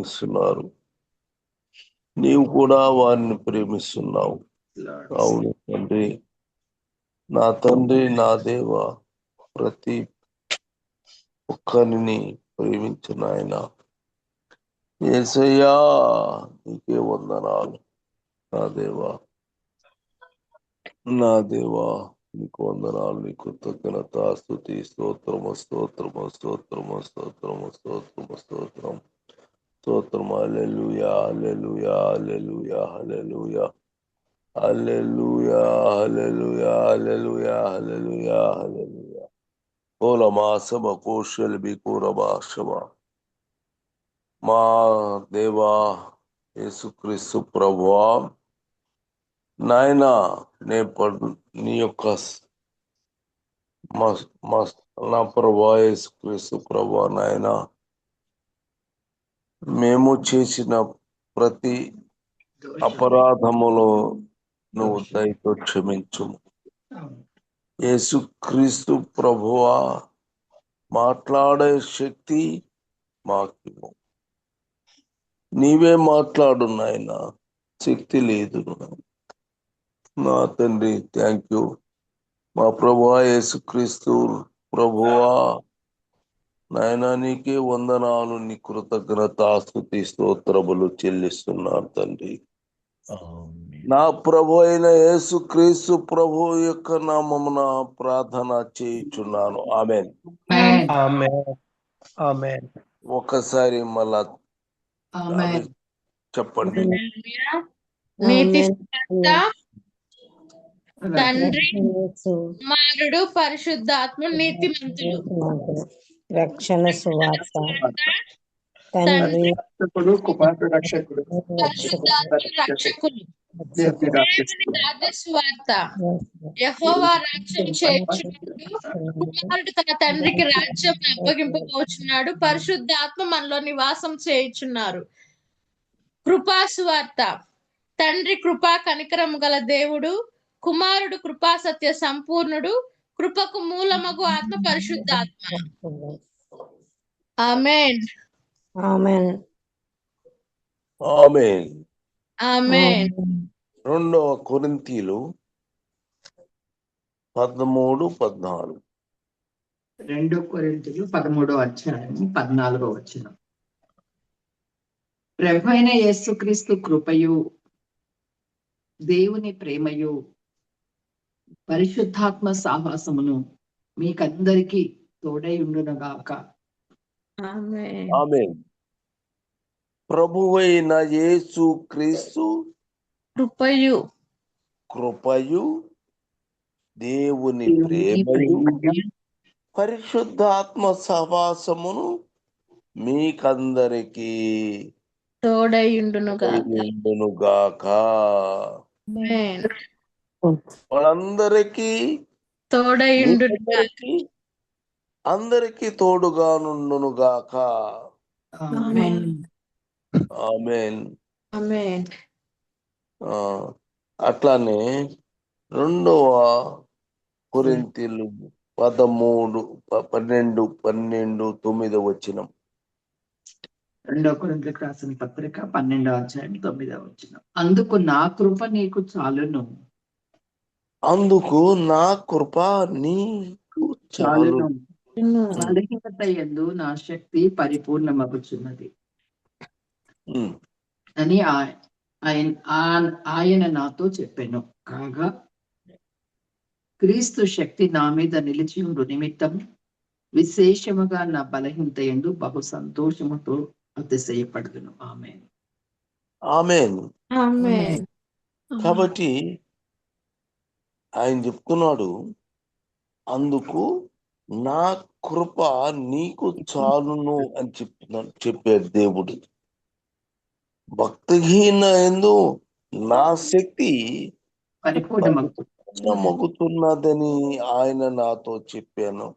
ప్రేమిస్తున్నారు, నీవు కూడా వారిని ప్రేమిస్తున్నావు. అవును తండ్రి, నా తండ్రి, నా దేవ, ప్రతి ఒక్కరిని ప్రేమించిన ఆయన యేసయ్యా, నీకే వందనాలు. నా దేవా, నా దేవా, నీకు వందనాలు, నీ కృతజ్ఞత, స్తుతి, స్తోత్రము, స్తోత్రము, స్తోత్రము, స్తోత్రము, స్తోత్రము, స్తోత్రం, స్తోత్రం. హల్లెలూయా, హల్లెలూయా, హల్లెలూయా, హల్లెలూయా, హల్లెలూయా, హల్లెలూయా, హల్లెలూయా, హల్లెలూయా, హల్లెలూయా. ఓలమా సమ కోశల్ బికురమా శమ. మా దేవా యేసుక్రీస్తు ప్రభువా, నాయనా, నీ యొక్క నా ప్రభువా యేసుక్రీస్తు ప్రభువా, నాయనా, మేము చేసిన ప్రతి అపరాధములో నువ్వు దయతో క్షమించు. యేసుక్రీస్తు ప్రభువా, మాట్లాడే శక్తి మాకు నీవే మాట్లాడు నాయనా, శక్తి లేదు. నా తండ్రి, థ్యాంక్ యూ. మా ప్రభువా యేసుక్రీస్తు ప్రభువా, నాయనా, నీకే వందనాలు, నీ కృతజ్ఞత, స్తుతి, స్తోత్రములు చెల్లిస్తున్నాను తండ్రి. నా ప్రభు అయిన యేసుక్రీస్తు ప్రభు యొక్క నామమున ప్రార్థన చేయుచున్నాను. ఆమేన్. ఒకసారి మళ్ళా చెప్పండి. నీతి తండ్రి, కుమారుడు, పరిశుద్ధాత్మ నీతిమంతులు. రక్షణ సువార్త తండ్రి, కుమారుడు, రక్షకుడు, పరిశుద్ధాత్మ రక్షకులు. దేవుని రాజ్య సువార్త. యెహోవా రాజ్యం చేయుచున్నాడు. కుమారుడు తన తండ్రికి రాజ్యం అప్పగింపబోచున్నాడు. పరిశుద్ధాత్మ మనలో నివాసం చేయుచున్నారు. కృపా సువార్త. తండ్రి కృపా కనికరము గల దేవుడు, కుమారుడు కృపా సత్య సంపూర్ణుడు, కృపకు మూలమగు ఆత్మ పరిశుద్ధాత్మ. ఆమేన్. ఆమేన్. ఆమేన్. ఆమేన్. 2 కొరింథీలు 13-14. 2 కొరింథీలు 13 ప్రభు అయిన యేసుక్రీస్తు కృపయు, దేవుని ప్రేమయు, పరిశుద్ధాత్మ సాహసమును మీకందరికీ తోడై ఉండునుగాక. ఆమేన్. ఆమేన్. ప్రభువైన యేసుక్రీస్తు కృపయు, దేవుని ప్రేమయు, పరిశుద్ధాత్మ సహవాసమును మీకందరికీ తోడైయుండునుగాక. వాళ్ళందరికీ అందరికీ తోడుగా నుండునుగాక. ఆమేన్. ఆమేన్. ఆమేన్. అట్లానే 2 కొరింథీలు 13:12-9. 2 కొరింథీయులకు రాసిన పత్రిక 12-9. అందుకు నా కృప నీకు చాలును. అందుకు నా కృప నీకు చాలును. బలహీనత యందు నా శక్తి పరిపూర్ణమగుచున్నది అని ఆయన నాతో చెప్పాను. కాగా క్రీస్తు శక్తి నా మీద నిలిచి ఉండు నిమిత్తం విశేషముగా నా బలహీనత యందు బహు సంతోషముతో అతిశయపడుదును. ఆమేన్. ఆమేన్. ఆమేన్. కాబట్టి ఆయన చెప్తున్నాడు, అందుకు నా కృప నీకు చాలును అని చెప్పాడు దేవుడు. భక్తిహీన యందు నా శక్తి పరిపూర్ణమగుతున్నదని ఆయన నాతో చెప్పాను.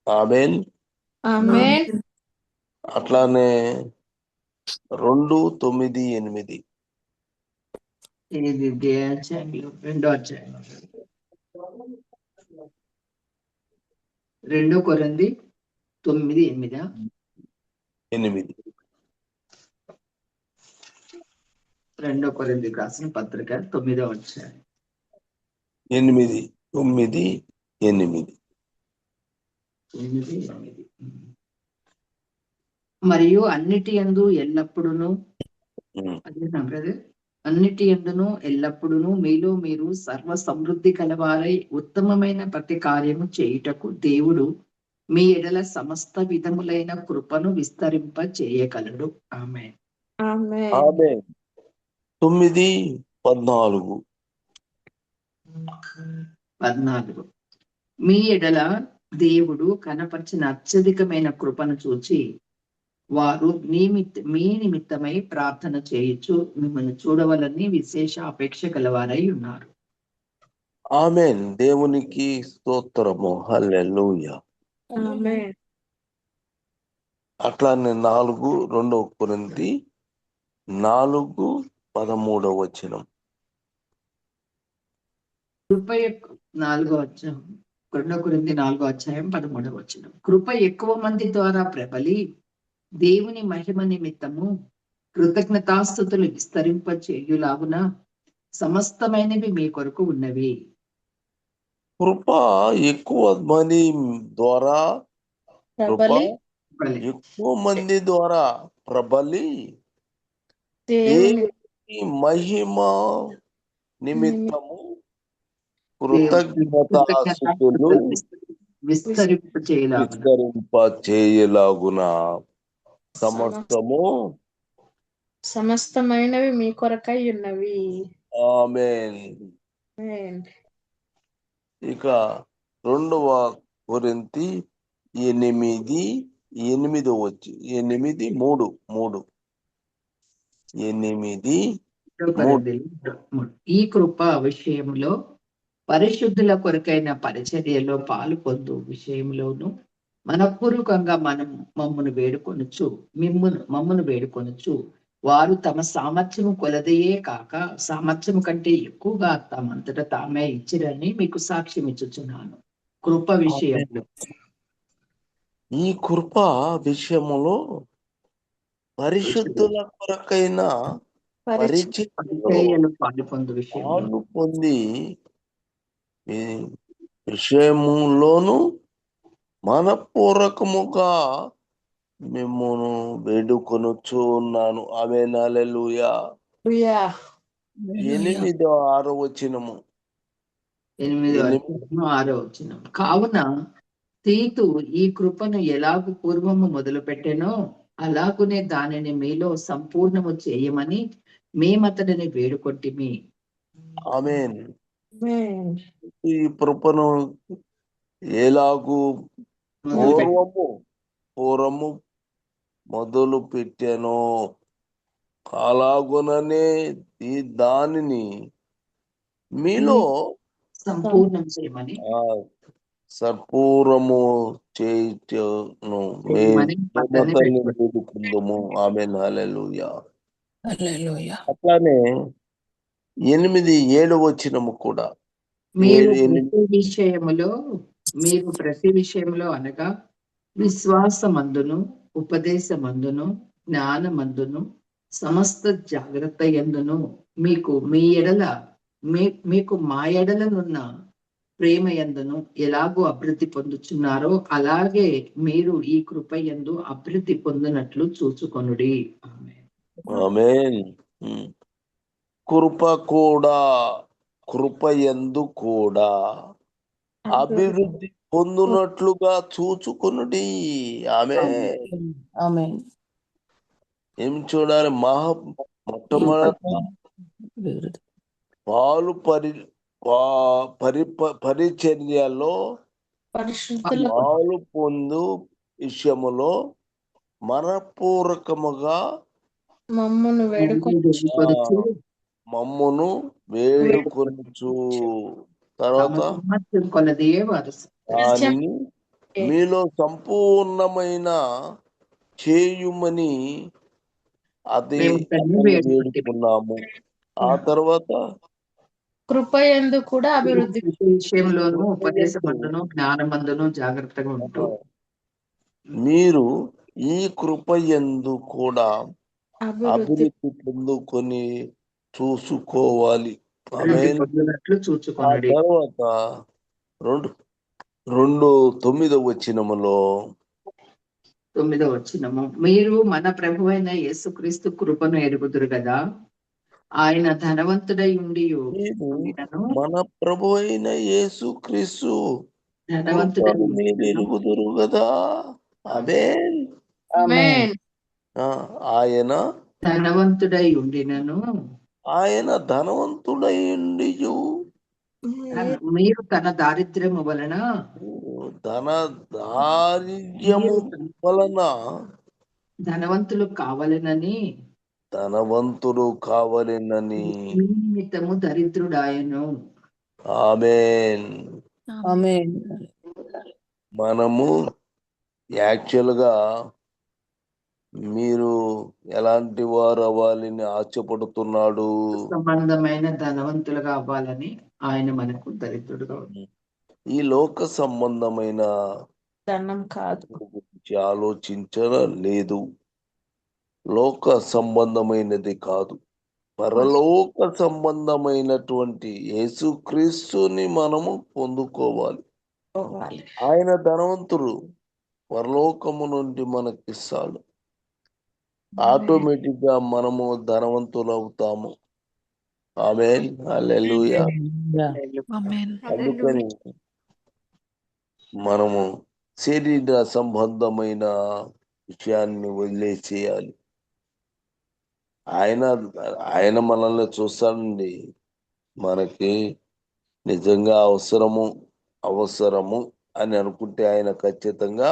ఆమేన్. ఆమేన్. అట్లానే 2:9-8. 2 కొరింథీ 9:8. 2 కొరింథీయులకు రాసిన పత్రిక 9వ అధ్యాయం 8, 9, 8. 8. మరియు అన్నిటి యందు ఎల్లప్పుడూను ఉమ్. అదే నా బ్రదర్, అన్నిటి యందును ఎల్లప్పుడూను మీలో మీరు సర్వ సమృద్ధి కలవారై ఉత్తమమైన ప్రతి కార్యము చేయుటకు దేవుడు మీ ఎడల సమస్త విధములైన కృపను విస్తరింప చేయగలడు. ఆమేన్. ఆమేన్. ఆమేన్. 9, 14. 14. మీ ఎడల దేవుడు కనపరిచిన అత్యధికమైన కృపను చూచి వారు మీ నిమిత్తమై ప్రార్థన చేయొచ్చు మిమ్మల్ని చూడవలని విశేష అపేక్ష కలవారై ఉన్నారు. ఆమేన్. దేవునికి స్తోత్రము. హల్లెలూయా. ఆమేన్. అట్లానే 2 కొరింథీ 4:13. కృప 4వ అధ్యాయం 2 కొరింథీ 4వ అధ్యాయం 13వ వచనం. కృప ఎక్కువ మంది ద్వారా ప్రబలి దేవుని మహిమ నిమిత్తము కృతజ్ఞతాస్తుతులు విస్తరింప చేయులాగున సమస్తమైనవి మీ కొరకు ఉన్నవి. కృప ఎక్కువ మంది ద్వారా ప్రబలి ఎక్కువ మంది ద్వారా ప్రబలి దేవుని దేవుని మహిమ నిమిత్తము కృతజ్ఞతాస్తుతులు విస్తరింప చేయలాగున విస్తరింప చేయలాగున సమస్తమైనవి మీ కొరకై ఉన్నవి. ఆమేన్. ఆమేన్. ఇక 2 కొరింథీ 8:8 వచ్చి 8:3. 8:3. ఈ కృప విషయంలో పరిశుద్ధుల కొరకైన పరిచర్యలో పాలు పొందు విషయంలోను మనపూర్వకంగా మమ్మను వేడుకొనుచు వారు తమ సామర్థ్యము కొలదయే కాక సామర్థ్యము కంటే ఎక్కువగా తమంతట తామే ఇచ్చిరని మీకు సాక్ష్యం ఇచ్చుచున్నాను. కృప విషయంలో ఈ కృప విషయములో పరిశుద్ధుల కొరకైన పరిచర్యలు పాలు పొందు విషయంలో పాలు పొంది ఈ విషయములోను మనపూర్వకముగా మిమ్మును వేడుకొనుచు ఉన్నాను. ఆమేన్. హల్లెలూయా. 8-6 వచనము. 8-6 వచనం. కావున తీతు ఈ కృపను ఎలాగు పూర్వము మొదలు పెట్టెనో అలాగునే దానిని మీలో సంపూర్ణము చేయమని మేమతడిని వేడుకొంటిమి. ఆమేన్. ఆమేన్. ఈ కృపను ఎలాగు పూర్వము మొదలు పెట్టానో అలాగుననే దానిని మీలో సంపూర్ణం చేయమని సంపూర్ణము చేయుటను వేడుకుందాము. ఆమేన్. హల్లెలూయా. అట్లానే 8-7 వచనము కూడా మీరు ప్రతి విషయములో అనగా విశ్వాసమందును ఉపదేశమందును జ్ఞానమందును సమస్త జాగ్రత్త యందును మీకు మా ఎడలనున్న ప్రేమ యందును ఎలాగో అభివృద్ధి పొందుచున్నారో అలాగే మీరు ఈ కృప యందు అభివృద్ధి పొందినట్లు చూచుకొనుడి. ఆమేన్. కృప యందు కూడా అభివృద్ధి పొందునట్లుగా చూచుకొనుడి. ఆమేన్. ఏం చూడాలి? మొట్టమొదట పరిచర్యలో పాలు పొందు విషయములో మనపూర్వకముగా మమ్మును వేడుకొనుచు తర్వాత దానిని మీలో సంపూర్ణమైన చేయుమని అది వేడుకున్నాము. ఆ తర్వాత కృపయందు కూడా అభివృద్ధి విషయంలోను ఉపదేశమందును జ్ఞానమందును జాగ్రత్తగా ఉంటూ మీరు ఈ కృపయందు కూడా అభివృద్ధి పొందుకొని చూసుకోవాలి. అభివృద్ధి ఆమేన్. పొందినట్లు ఆ చూచుకొనుడి. తర్వాత 2:9 వచనములో 9వ వచనము, మీరు మన ప్రభువైన యేసుక్రీస్తు కృపను ఎరుగుదురు కదా, ఆయన ధనవంతుడై మీరు ఉండినను మన ప్రభు అయిన యేసుక్రీస్తు ధనవంతుడై కృపను మీరు ఉండినను ఎరుగుదురు కదా. ఆమేన్. ఆమేన్. ఆ, ఆయన ధనవంతుడై ఉండినను ఆయన ధనవంతుడైండియు మీరు తన దారిద్ర్యము వలన ధన దారిద్ర్యము వలన ధనవంతులు కావాలనని ధనవంతుడు కావలెనని. మీ నిమిత్తము దరిద్రుడాయను. ఆమేన్. ఆమేన్. మనము యాక్చువల్గా మీరు ఎలాంటి వారు అవ్వాలని ఆశపడుతున్నాడు? సంబంధమైన ధనవంతులుగా అవ్వాలని ఆయన మనకు దరిద్రుడుగా ఉన్నాడు. ఈ లోక సంబంధమైన ధనం కాదు. గురించి ఆలోచించలేదు. లోక సంబంధమైనది కాదు, పరలోక సంబంధమైనటువంటి యేసుక్రీస్తుని మనము పొందుకోవాలి. పోవాలి. ఆయన ధనవంతుడు, పరలోకము నుండి మనకిస్తాడు. ఆటోమేటిక్ గా మనము ధనవంతులు అవుతాము. ఆమేన్. హల్లెలూయా. అందుకని మనము శరీర సంబంధమైన విషయాన్ని వదిలేసేయాలి. ఆయన ఆయన మనల్ని చూస్తాడండి. మనకి నిజంగా అవసరము అని అనుకుంటే ఆయన ఖచ్చితంగా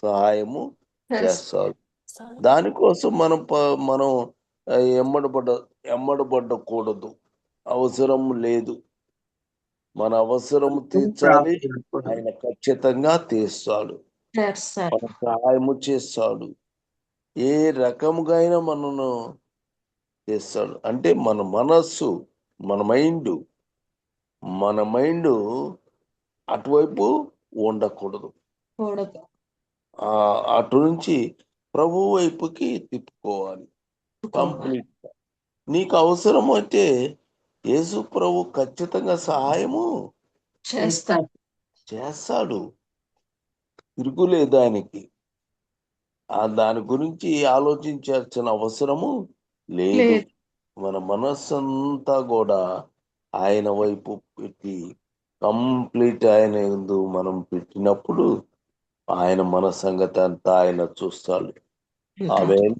సహాయము చేస్తాడు. దానికోసం మనం ఎమ్మడబడకూడదు. అవసరం లేదు, మన అవసరము తీర్చాలి. ఆయన ఖచ్చితంగా తీస్తాడు, చేస్తారు. మన సహాయము చేస్తాడు. ఏ రకముగా అయినా మనను చేస్తాడు. అంటే మన మనస్సు, మన మైండ్ అటువైపు ఉండకూడదు. కూడదు. అటు నుంచి ప్రభు వైపుకి తిప్పుకోవాలి కంప్లీట్. నీకు అవసరం అంటే యేసు ప్రభు ఖచ్చితంగా సహాయము చేస్తారు. చేస్తాడు, తిరుగులేదు ఆయనకి. దాని గురించి ఆలోచించాల్సిన అవసరము లేదు. లేదు. మన మనస్సంతా కూడా ఆయన వైపు పెట్టి కంప్లీట్ ఆయన యందు మనం పెట్టినప్పుడు ఆయన మన సంగతి అంతా ఆయన చూస్తాడు. ఆమేన్.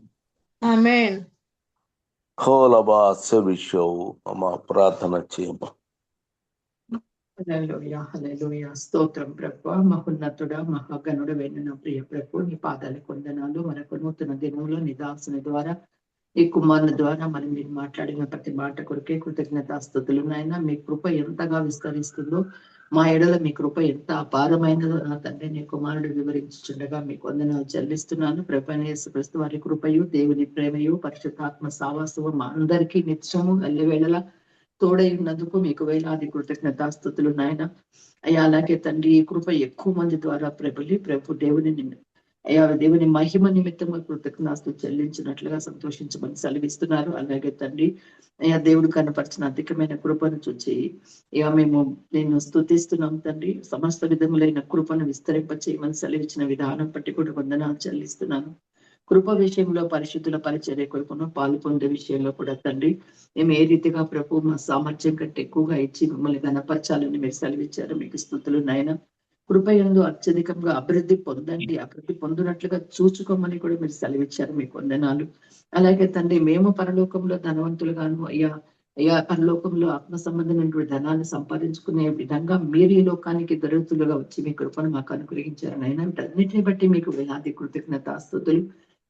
ఆమేన్. విషయవు మా ప్రార్థన చేయమా. హల్లెలూయా, హల్లెలూయా. స్తోత్రం ప్రభు. మహోన్నతుడా, మహాగణుడు వెన్న ప్రియ ప్రభు, నీ పాదాలకు వందనాలు. మనకు నూతన దినంలో నీ దాసుని ద్వారా, ఈ కుమారుని ద్వారా మనం మీరు మాట్లాడిన ప్రతి మాట కొరకే కృతజ్ఞతాస్తుతులు. నాయన, మీ కృప ఎంతగా విస్తరిస్తుందో, మా ఎడల మీ కృప ఎంత అపారమైనదో నా తండ్రి నీ కుమారుడు వివరించుండగా మీకు వందనాలు చెల్లిస్తున్నాను. ప్రభువైన యేసుక్రీస్తు వారి కృపయు, దేవుని ప్రేమయు, పరిశుద్ధాత్మ సావాసము మా అందరికీ నిత్యము అల్లివేళలా తోడై ఉన్నందుకు మీకు వేలాది కృతజ్ఞతాస్తుతులు నాయన. అయ్యా, అలాగే తండ్రి, ఈ కృప ఎక్కువ మంది ద్వారా ప్రభు దేవుని మహిమ నిమిత్తము కృతజ్ఞతాస్తుతులు చెల్లించినట్లుగా సంతోషించమని సెలవిస్తున్నారు. అలాగే తండ్రి, అయ్యా, దేవుడు కనపరిచిన అధికమైన కృపను చూచి అయ్యా మేము నేను స్తుతిస్తున్నాం తండ్రి. సమస్త విధములైన కృపను విస్తరింప చేయమని సెలవిచ్చిన విధానం బట్టి కూడా వందనాలు చెల్లిస్తున్నాను. కృప విషయంలో పరిశుద్ధుల పరిచర్య కొరకును పాలు పొందే విషయంలో కూడా తండ్రి, మేము ఏ రీతిగా ప్రభు మా సామర్థ్యం కంటే ఎక్కువగా ఇచ్చి మిమ్మల్ని గణపరచాలని మీరు సెలవిచ్చారు. మీకు స్తుతులు నాయన. కృపయందు అత్యధికంగా అభివృద్ధి పొందండి, అభివృద్ధి పొందినట్లుగా చూచుకోమని కూడా మీరు సెలవిచ్చారు. మీకు వందనాలు. అలాగే తండ్రి, మేము పరలోకంలో ధనవంతులుగాను అయ్యా పరలోకంలో ఆత్మ సంబంధమైనటువంటి ధనాన్ని సంపాదించుకునే విధంగా మీరు ఈ లోకానికి దొరుకుతులుగా వచ్చి మీ కృపను మాకు అనుగ్రహించారు నాయన. వీటన్నిటిని బట్టి మీకు వేలాది కృతజ్ఞతాస్తుతులు.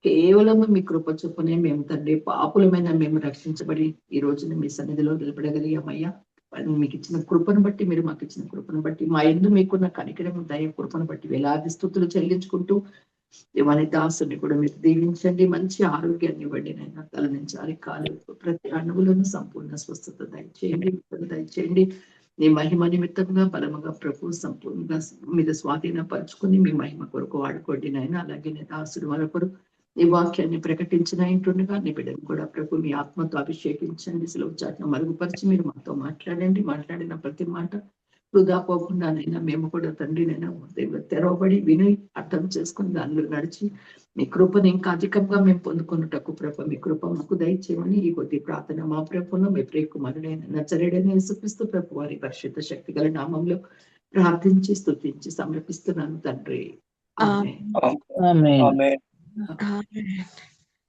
కేవలము మీ కృప చొప్పునే మేము తండ్రి పాపులమైన మేము రక్షించబడి ఈ రోజున మీ సన్నిధిలో నిలబడగలిగామయ్యా. మీకు ఇచ్చిన కృపను బట్టి, మీరు మాకు ఇచ్చిన కృపను బట్టి, మా యందు మీకున్న కనికరం, దయ, కృపను బట్టి వేలాది స్తుతులు చెల్లించుకుంటూ దేవాని దాసుని కూడా మీరు దీవించండి. మంచి ఆరోగ్యాన్ని ఇవ్వండి నైనా. తల నుంచి అరికాలు ప్రతి అణువులను సంపూర్ణ స్వస్థత దయచేయండి. నీ మహిమ నిమిత్తంగా బలముగా ప్రభు సంపూర్ణంగా మీద స్వాధీనపరుచుకుని మీ మహిమ కొరకు వాడుకోండి నాయన. అలాగే నీ దాసుడు మరొకరు ఈ వాక్యాన్ని ప్రకటించిన ఇంటుండగా నీ బిడ్డను కూడా ప్రభు మీ ఆత్మతో అభిషేకించండి. సెలవు చాటును మరుగుపరిచి మీరు మాతో మాట్లాడండి. మాట్లాడిన ప్రతి మాట వృధా పోకుండానైనా మేము కూడా తండ్రినైనా తెరవబడి విని అర్థం చేసుకుని దానిలో నడిచి మీ కృపను ఇంకా అధికంగా మేము పొందుకున్నటకు ప్రభు మీ కృప మాకు దయచేయమని ఈ కొద్ది ప్రార్థన మా ప్రభును మీ ప్రియ కుమారుడైన నజరేయుడైన యేసుక్రీస్తు ప్రభు వారి పరిశుద్ధ శక్తి గల నామంలో ప్రార్థించి స్తుతించి సమర్పిస్తున్నాను తండ్రి. ఆమేన్. ఆమేన్. ఆమేన్.